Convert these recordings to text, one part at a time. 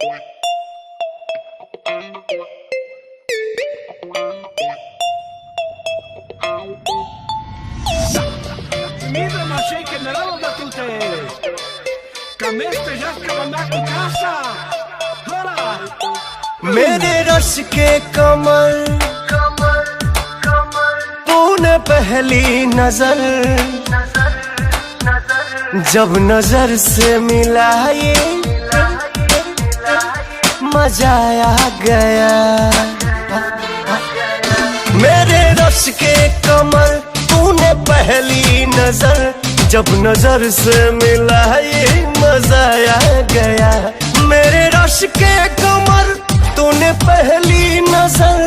Mira, maché, que me damos de tu te. Cameste ya que mandar tu casa. Hola. मेरे rush के कमर तूने पहली नजर जब नजर से मिलाई मजा आ गया। मेरे रश के कमर तूने पहली नजर जब नजर से मिलाई मजा आ गया। मेरे रश के कमर तूने पहली नजर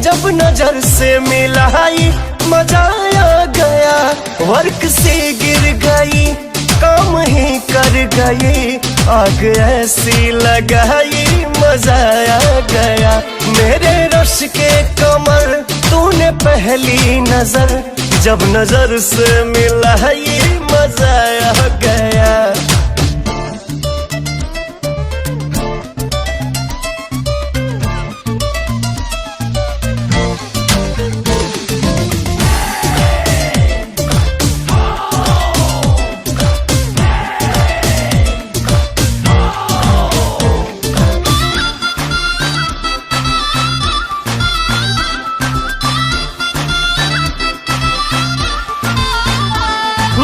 जब नजर से मिलाई मजा आ गया। वर्क से गिर गई काम ही कर गई आग ऐसी लगाई मजा आ गया। मेरे रश के कमर तूने पहली नजर जब नजर से मिलाई मजा आ गया।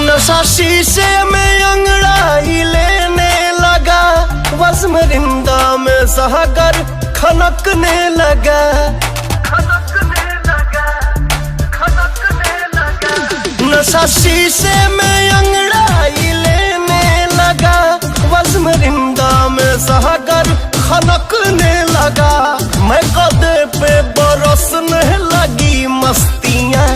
नशा शीशे में अंगड़ाई लेने लगा वज़्म रिंदा में सहकर खनकने लगा। नशा शीशे में अंगड़ाई लेने लगा वज़्म रिंदा में सहकर खनकने लगा। मैं कदे पे बरसने लगी मस्तियाँ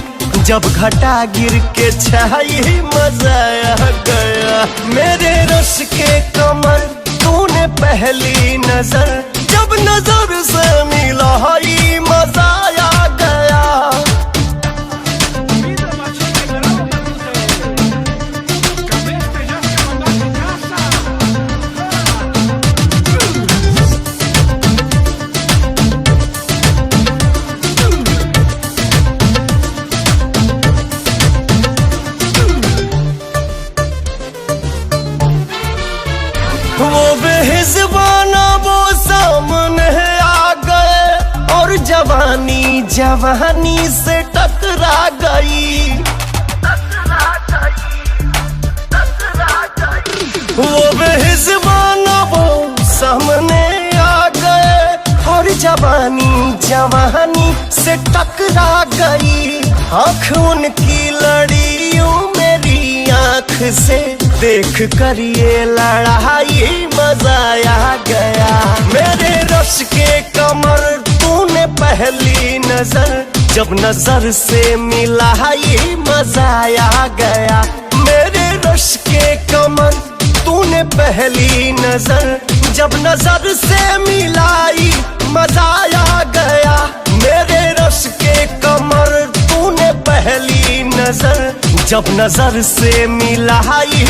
जब घटा गिर के छाई मजा आ गया। मेरे रश के कमर तूने पहली नजर जब नजर से मिलाई मजा आ गया। Mira, maché, que me damos de tu te. Cameste ya que mandar tu casa. वो बेहिज़बाना वो सामने आ गए और जवानी जवानी से टकरा गई। वो बेहिज़बाना वो सामने आ गए और जवानी जवानी से टकरा गई। आँख उनकी लड़ी मेरी आँख से देख कर ये लड़ाई मजा आ गया। मेरे रश के कमर तूने पहली नजर जब नजर से मिलाई मजा आ गया। मेरे रश के कमर तूने पहली नजर जब नजर से मिलाई मजा आ गया। मेरे रश के कमर तूने पहली नजर जब नजर से मिलाई